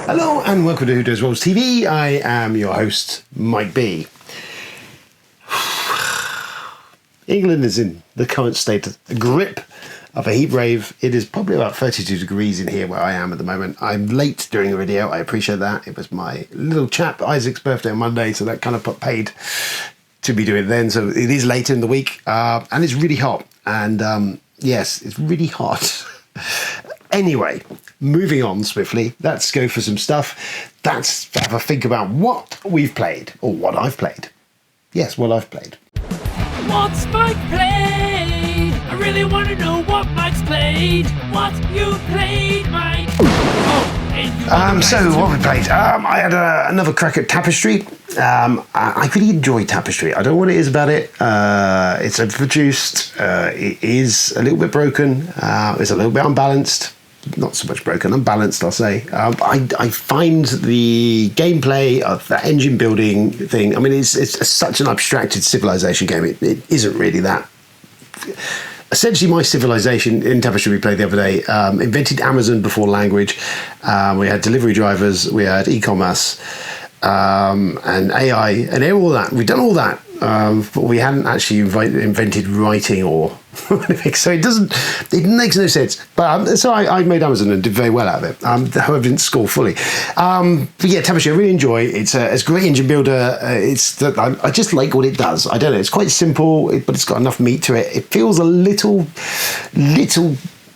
Hello and welcome to Who Does Rolls TV. I am your host, Mike B. England is in the current state of the grip of a heat wave. It is probably about 32 degrees in here where I am at the moment. I'm late doing a video. I appreciate that. It was my little chap Isaac's birthday on Monday, so that kind of paid to be doing it then. So it is later in the week, and it's really hot. And yes, it's really hot. Anyway, moving on swiftly, let's go for some stuff. Let's have a think about what we've played, or what I've played. Yes, what I've played. What's Mike played? I really want to know what Mike's played. What you played, Mike? So what we played? I had another crack at Tapestry. I really enjoy Tapestry. I don't know what it is about it. It's overproduced. It is a little bit broken. It's a little bit unbalanced. Not so much broken, unbalanced, I'll say. I find the gameplay of the engine building thing, I mean, it's such an abstracted civilization game. It isn't really that. Essentially, my civilization in Tapestry we played the other day invented Amazon before language. We had delivery drivers, we had e-commerce, and AI, and all that. We've done all that. But we hadn't actually invented writing or anything, so it makes no sense. But so I made Amazon and did very well out of it. However, didn't score fully. But yeah, Tapestry I really enjoy. It's a great engine builder. I just like what it does. I don't know. It's quite simple, but it's got enough meat to it. It feels a little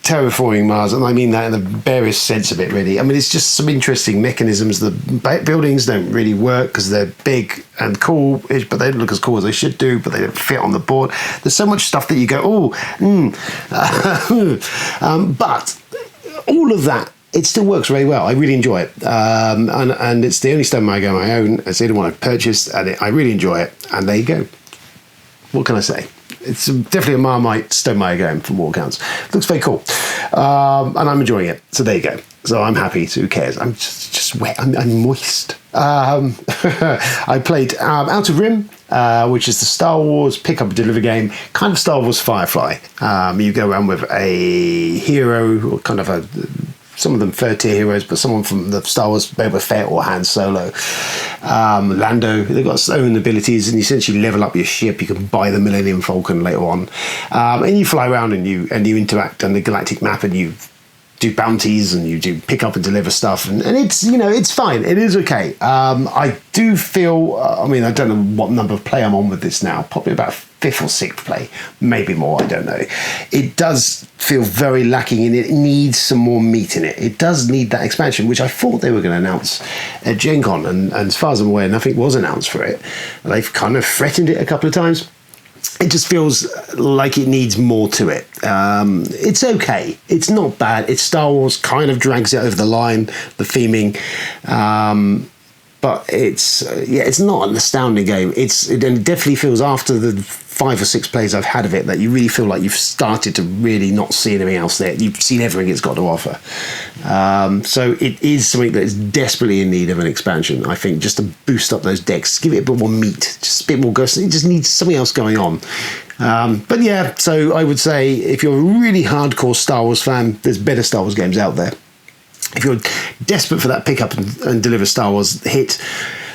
terraforming Mars, and I mean that in the barest sense of it, really. I mean, it's just some interesting mechanisms. The buildings don't really work because they're big and cool, but they don't look as cool as they should do, but they don't fit on the board. There's so much stuff that you go, but all of that, it still works very well. I really enjoy it. And it's the only stone game I own. It's the only one I've purchased, and I really enjoy it. And there you go. What can I say? It's definitely a Marmite Stonemaier game from all accounts. It looks very cool. And I'm enjoying it. So there you go. So I'm happy. So who cares? I'm just wet. I'm moist. I played Outer Rim, which is the Star Wars pick up and deliver game, kind of Star Wars Firefly. You go around with a hero, or kind of some of them third-tier heroes, but someone from the Star Wars, Boba Fett or Han Solo, Lando. They've got their own abilities, and you essentially level up your ship. You can buy the Millennium Falcon later on, and you fly around and you interact on the galactic map, and you do bounties and you do pick up and deliver stuff, and it's it's fine. It is okay. I do feel. I mean, I don't know what number of play I'm on with this now. Probably about 5th or 6th play, maybe more, I don't know. It does feel very lacking and it needs some more meat in it. It does need that expansion, which I thought they were going to announce at Gen Con, and as far as I'm aware, nothing was announced for it. They've kind of threatened it a couple of times. It just feels like it needs more to it. It's okay. It's not bad. It's Star Wars, kind of drags it over the line, the theming. But it's not an astounding game. It definitely feels, after the 5 or 6 plays I've had of it, that you really feel like you've started to really not see anything else there. You've seen everything it's got to offer. So it is something that is desperately in need of an expansion, I think, just to boost up those decks, give it a bit more meat, just a bit more ghost. It just needs something else going on. But yeah, so I would say if you're a really hardcore Star Wars fan, there's better Star Wars games out there. If you're desperate for that pick up and deliver Star Wars hit,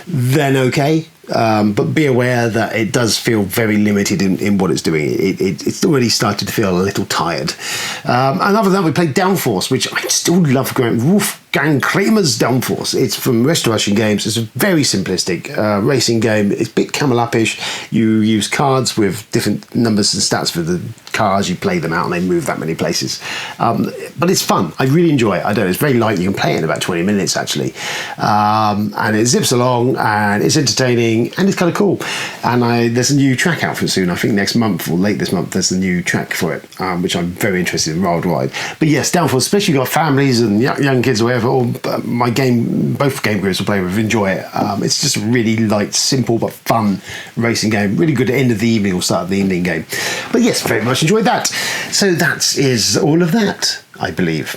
then okay. But be aware that it does feel very limited in what it's doing. It's already started to feel a little tired. And other than that, we played Downforce, which I still love. Wolfgang Kramer's Downforce. It's from Restoration Games. It's a very simplistic racing game. It's a bit Camel Up-ish. You use cards with different numbers and stats for the cars. You play them out and they move that many places. But it's fun. I really enjoy it. I don't know. It's very light. You can play it in about 20 minutes, actually. And it zips along and it's entertaining and it's kind of cool. And there's a new track out for it soon. I think next month or late this month, there's a new track for it, which I'm very interested in, Wild Ride. But yes, Downforce, especially you've got families and young kids or whatever, or both game groups will play with, enjoy it. It's just a really light, simple but fun racing game. Really good at the end of the evening or start of the evening game. But yes, very much enjoyed that. So that is all of that, I believe.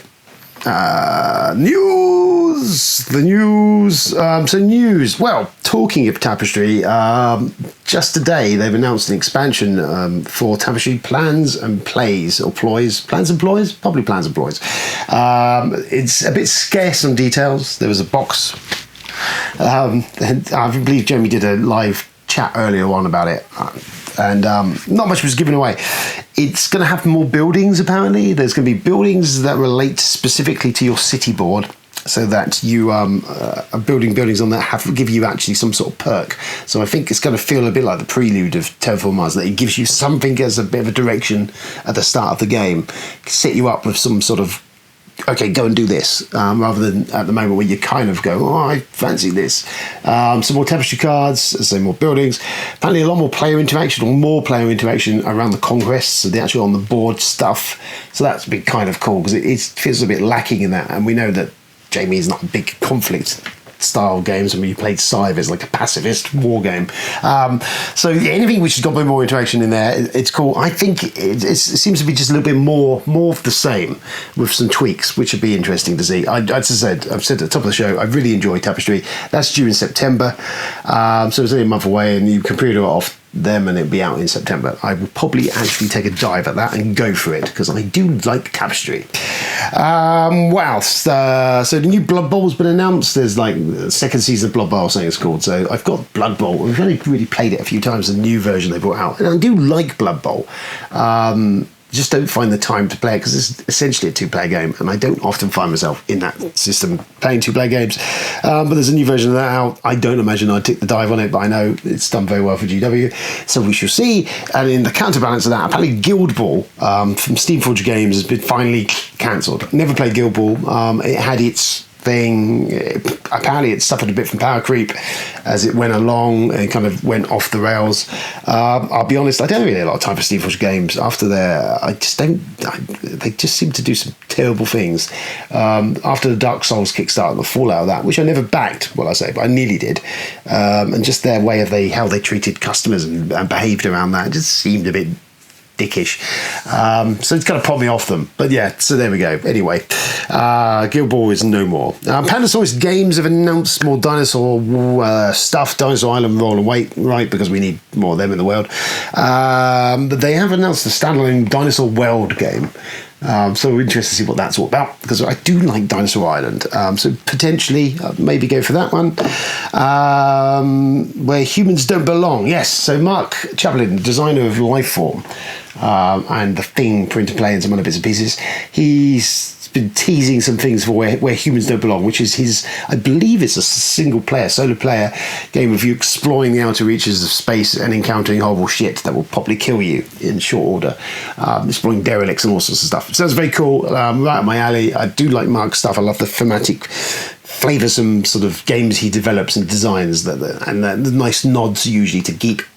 News. Well, talking of Tapestry, just today they've announced an expansion for Tapestry Plans and Plays, or Ploys. Plans and Ploys? Probably Plans and Ploys. It's a bit scarce on details. There was a box. And I believe Jeremy did a live chat earlier on about it. And not much was given away. It's going to have more buildings, apparently. There's going to be buildings that relate specifically to your city board, so that you are building buildings on that give you actually some sort of perk. So I think it's going to feel a bit like the prelude of Terraform Mars, that it gives you something as a bit of a direction at the start of the game, set you up with some sort of, okay, go and do this, rather than at the moment where you kind of go, oh, I fancy this. Some more Tapestry cards, so more buildings. Apparently a lot more player interaction, or more player interaction around the conquests, so the actual on the board stuff. So that's been kind of cool, because it feels a bit lacking in that, and we know that Jamie is not a big conflict style games. I mean, you played Savour as like a pacifist war game. So anything which has got a bit more interaction in there, it's cool. I think it seems to be just a little bit more of the same, with some tweaks, which would be interesting to see. I've said at the top of the show, I really enjoy Tapestry. That's due in September, so it's only a month away, and you can pre-order it off them and it'll be out in September. I will probably actually take a dive at that and go for it, because I do like Tapestry. What else? So the new Blood Bowl's been announced. There's like the second season of Blood Bowl, I think it's called. So I've got Blood Bowl. We've only really played it a few times, the new version they brought out, and I do like Blood Bowl. Just don't find the time to play it, because it's essentially a two-player game, and I don't often find myself in that system playing two-player games. But there's a new version of that out. I don't imagine I'd take the dive on it, but I know it's done very well for GW, so we shall see. And in the counterbalance of that, apparently Guild Ball from Steamforge Games has been finally cancelled. Never played Guild Ball. It had its thing. Apparently it suffered a bit from power creep as it went along and kind of went off the rails. I'll be honest, I don't really have a lot of time for Steamforge Games. After they just seem to do some terrible things. After the Dark Souls Kickstarter and the fallout of that, which I never backed, well I say, but I nearly did, and just their way of how they treated customers and behaved around that, it just seemed a bit dickish. So it's kind of put me off them. But yeah, so there we go. Anyway, Guild Ball is no more. Pandasaurus Games have announced more dinosaur stuff, Dinosaur Island Roll and Wait, right, because we need more of them in the world. But they have announced a standalone Dinosaur World game. So we're interested to see what that's all about, because I do like Dinosaur Island. So potentially, maybe go for that one. Where Humans Don't Belong. Yes, so Mark Chaplin, designer of Lifeform, and the Thing print to play and some other bits and pieces, he's been teasing some things for where Humans Don't Belong, which is his, I believe it's a solo player game of you exploring the outer reaches of space and encountering horrible shit that will probably kill you in short order, exploring derelicts and all sorts of stuff. So that's very cool, right up my alley. I do like Mark's stuff. I love the thematic, flavoursome sort of games he develops and designs, and the nice nods usually to geek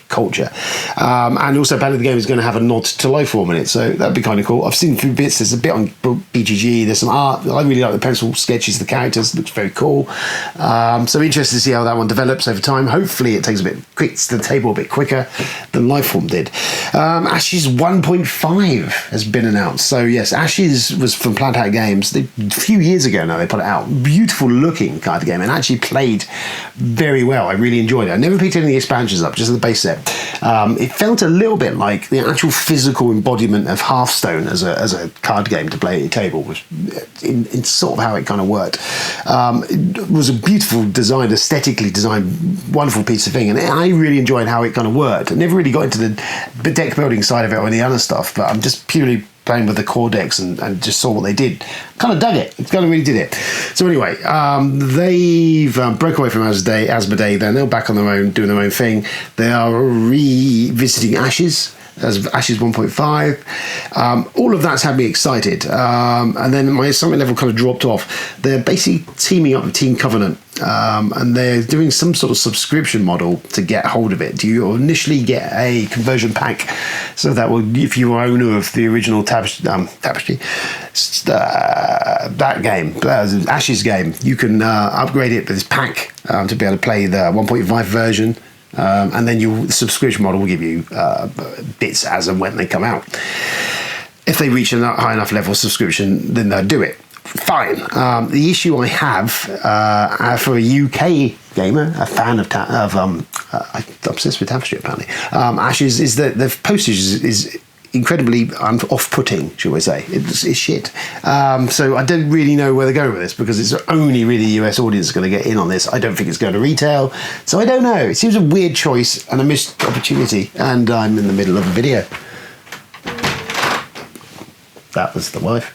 culture. And also apparently the game is going to have a nod to Lifeform in it, so that'd be kind of cool. I've seen a few bits. There's a bit on BGG, there's some art. I really like the pencil sketches of the characters. It looks very cool. So interested to see how that one develops over time. Hopefully it quits the table a bit quicker than Lifeform did. Ashes 1.5 has been announced. So yes, Ashes was from Plant Out Games. A few years ago now they put it out. Beautiful looking card game, and actually played very well. I really enjoyed it. I never picked any of the expansions up, just the base set. It felt a little bit like the actual physical embodiment of Hearthstone as a card game to play at your table, was in sort of how it kind of worked. It was a beautiful design, aesthetically designed, wonderful piece of thing, and I really enjoyed how it kind of worked. I never really got into the deck building side of it or any other stuff, but I'm just purely playing with the core decks and just saw what they did. Kind of dug it. Kind of really did it. So anyway, they've broke away from Asmodee. They're now back on their own, doing their own thing. They are revisiting Ashes as Ashes 1.5. All of that's had me excited. And then my excitement level kind of dropped off. They're basically teaming up with Team Covenant. And they're doing some sort of subscription model to get hold of it. You initially get a conversion pack, so that will, if you are owner of the original Tapestry, that game, Ashes game, you can upgrade it with this pack to be able to play the 1.5 version. And then the subscription model will give you bits as and when they come out. If they reach a high enough level of subscription, then they'll do it. Fine. The issue I have for a UK gamer, a fan of I'm obsessed with Tapestry apparently. Ashes is that the postage is incredibly off-putting, shall we say. It's shit. So I don't really know where they're going with this, because it's only really the US audience going to get in on this. I don't think it's going to retail, so I don't know. It seems a weird choice and a missed opportunity, and I'm in the middle of a video. That was the wife.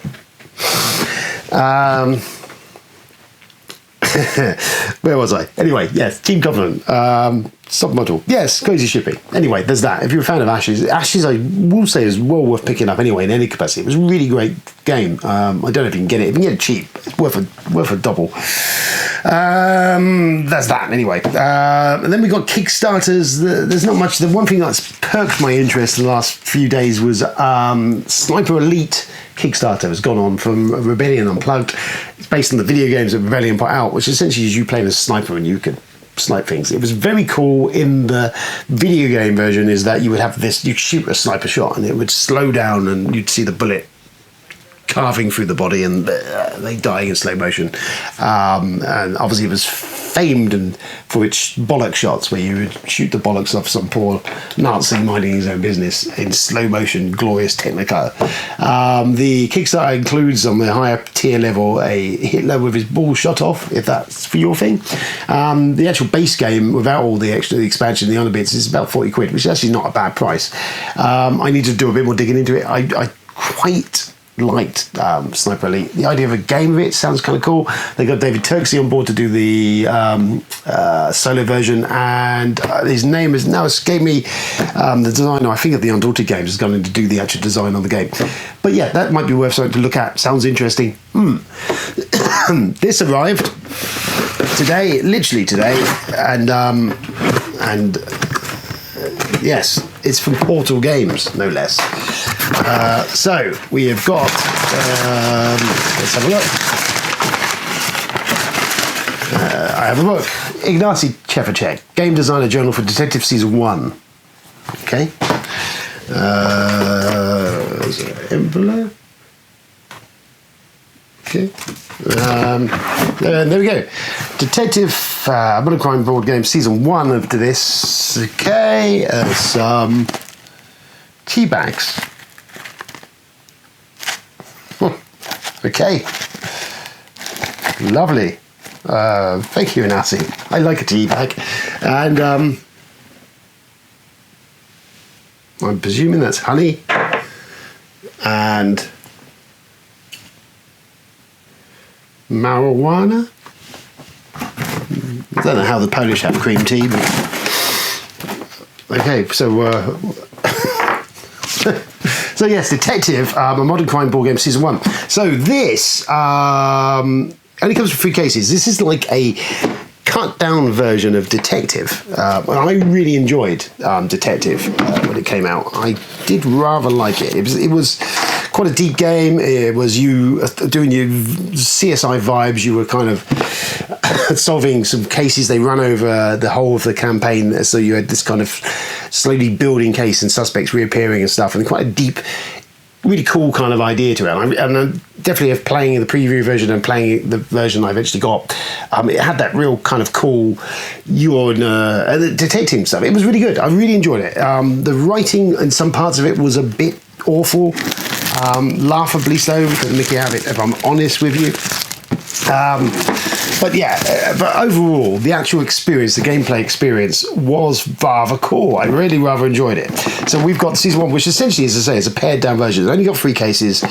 Where was I? Anyway, yes, Team Covenant, submodule, yes, crazy shipping. Anyway, there's that. If you're a fan of Ashes, I will say is well worth picking up anyway in any capacity. It was a really great game. I don't know if you can get it. If you can get it cheap, it's worth a double. That's that anyway. And then we got Kickstarters. There's not much. The one thing that's perked my interest in the last few days was Sniper Elite Kickstarter has gone on from Rebellion Unplugged. It's based on the video games that Rebellion put out, which essentially is you playing as a sniper and you could snipe things. It was very cool. In the video game version is that you would have this, you shoot a sniper shot and it would slow down and you'd see the bullet carving through the body and they dying in slow motion. And obviously it was famed and for its bollock shots where you would shoot the bollocks off some poor Nazi minding his own business in slow motion, glorious technicolor. The Kickstarter includes on the higher tier level a Hitler with his ball shot off, if that's for your thing. The actual base game without all the extra expansion, the other bits, is about 40 quid, which is actually not a bad price. I need to do a bit more digging into it. I quite liked Sniper Elite. The idea of a game of it sounds kind of cool. They got David Turksey on board to do the solo version, and his name has now escaped me. The designer, I think, of the Undaunted games has gone in to do the actual design on the game. But yeah, that might be worth something to look at. Sounds interesting. This arrived today, literally today, and yes, it's from Portal Games, no less. So we have got, let's have a look. I have a book, Ignacy Chevacek, Game Designer Journal for Detective Season 1. Okay. There's an envelope. Okay. There we go. Detective Modern Crime Board Game Season 1 of this. Okay. Some tea bags. Okay. Lovely. Thank you, Ignacy. I like a tea bag. And I'm presuming that's honey. And marijuana. I don't know how the Polish have cream tea, but okay, so so yes, Detective, a modern crime board game, Season 1. So this only comes with 3 cases. This is like a cut down version of Detective. I really enjoyed Detective when it came out. I did rather like it. It was quite a deep game. It was you doing your CSI vibes. You were kind of solving some cases. They ran over the whole of the campaign, so you had this kind of slowly building case and suspects reappearing and stuff, and quite a deep, really cool kind of idea to it. And I definitely, of playing the preview version and playing the version I eventually got, it had that real kind of cool, you're the detective stuff. It was really good. I really enjoyed it. The writing in some parts of it was a bit awful, laughably so, because Mickey have it, if I'm honest with you. But yeah, but overall, the actual experience, the gameplay experience, was rather cool. I really rather enjoyed it. So we've got Season 1, which essentially, as I say, is a pared down version. It's only got 3 cases, 3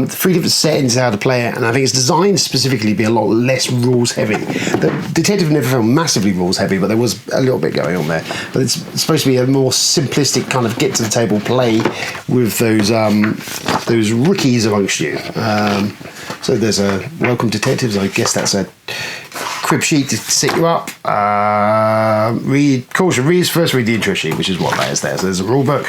different settings how to play it, and I think it's designed specifically to be a lot less rules heavy. The Detective never felt massively rules heavy, but there was a little bit going on there. But it's supposed to be a more simplistic kind of get to the table play with those rookies amongst you. So there's a Welcome Detectives. I guess that's a crib sheet to set you up. Read the intro sheet, which is what that is there. So there's a rule book.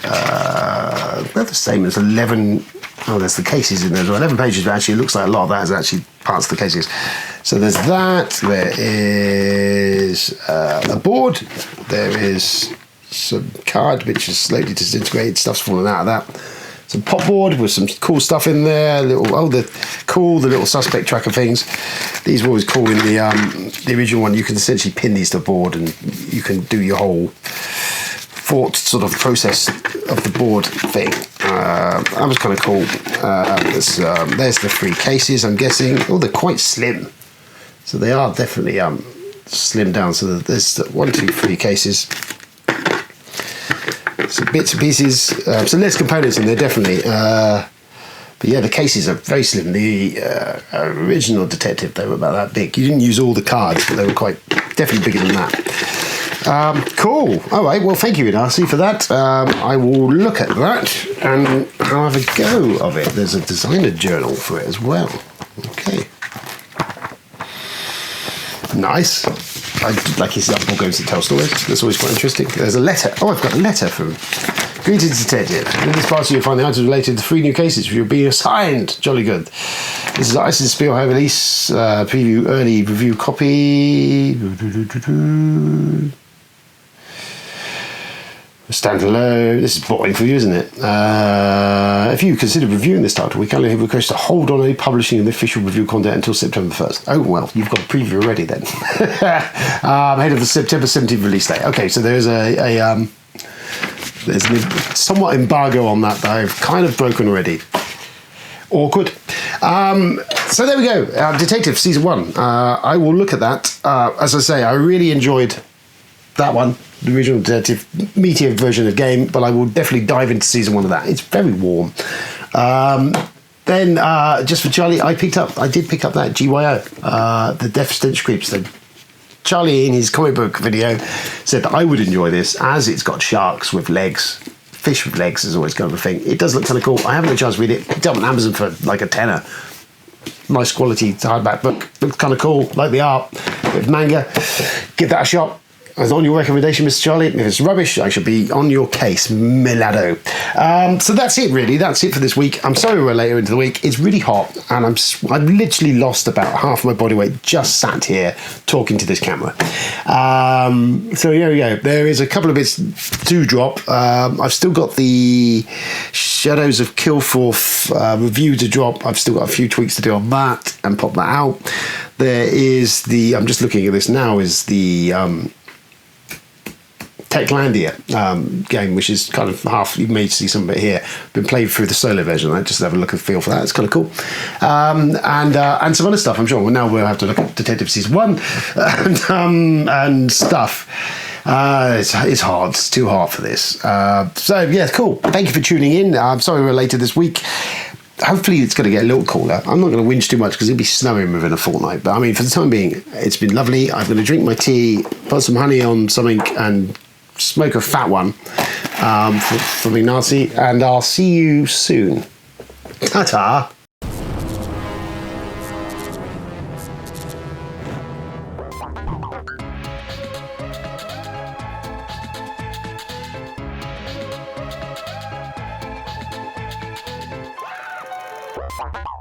About the same as 11. Oh, there's the cases in there. 11 pages, but actually it looks like a lot of that is actually parts of the cases. So there's that. There is a board. There is some card which is slowly disintegrated. Stuff's falling out of that. some popboard with some cool stuff in there. The little suspect tracker things. These were always cool in the original one. You can essentially pin these to board, and you can do your whole thought sort of process of the board thing. That was kind of cool. There's the 3 cases, I'm guessing. Oh, they're quite slim. So they are definitely slimmed down. So there's 1, 2, 3 cases. Some bits and pieces. Some less components in there, definitely. But yeah, the cases are very slim. The original Detective, they were about that big. You didn't use all the cards, but they were definitely bigger than that. Cool. All right. Well, thank you, Darcy, for that. I will look at that and have a go of it. There's a designer journal for it as well. Okay. Nice. I like his up goes to tell stories. That's always quite interesting. There's a letter. Oh, I've got a letter from Greetings, Detective. In this parcel you'll find the items related to 3 new cases which you'll be assigned. Jolly good. This is Isis Spiel High Release preview early review copy. Standalone. This is boring for you, isn't it? If you consider reviewing this title, we kindly request to hold on any publishing of the official review content until September 1st. Oh, well, you've got a preview already then. Ahead of the September 17th release date. Okay, so there's there's a somewhat embargo on that I've kind of broken already. Awkward. So there we go. Detective Season 1. I will look at that. As I say, I really enjoyed that one. The original Detective, meatier version of the game, but I will definitely dive into Season 1 of that. It's very warm. Then, just for Charlie, I did pick up that GYO, the Death Stench Creeps. Charlie, in his comic book video, said that I would enjoy this, as it's got sharks with legs. Fish with legs is always kind of a thing. It does look kind of cool. I haven't had a chance to read it. Picked up on Amazon for like a tenner. Nice quality hardback book. Looks kind of cool. Like the art. Bit of manga. Give that a shot. As on your recommendation, Mr. Charlie. If it's rubbish, I shall be on your case, Milado. So that's it, really. That's it for this week. I'm sorry we're later into the week. It's really hot, and I've literally lost about half my body weight just sat here talking to this camera. So here we go. There is a couple of bits to drop. I've still got the Shadows of Kilforth review to drop. I've still got a few tweaks to do on that and pop that out. There is I'm just looking at this now, is the Techlandia game, which is kind of half, you may see some of it here, been played through the solo version. I just have a look and feel for that. It's kind of cool. And some other stuff, I'm sure. Well, now we'll have to look at Detective Season 1 and stuff. It's hard. It's too hard for this. So, yeah, cool. Thank you for tuning in. I'm sorry we're later this week. Hopefully it's going to get a little cooler. I'm not going to whinge too much because it'll be snowing within a fortnight. But I mean, for the time being, it's been lovely. I'm going to drink my tea, put some honey on something, and smoke a fat one from Ignacy. And I'll see you soon. Ta-ta. Wow.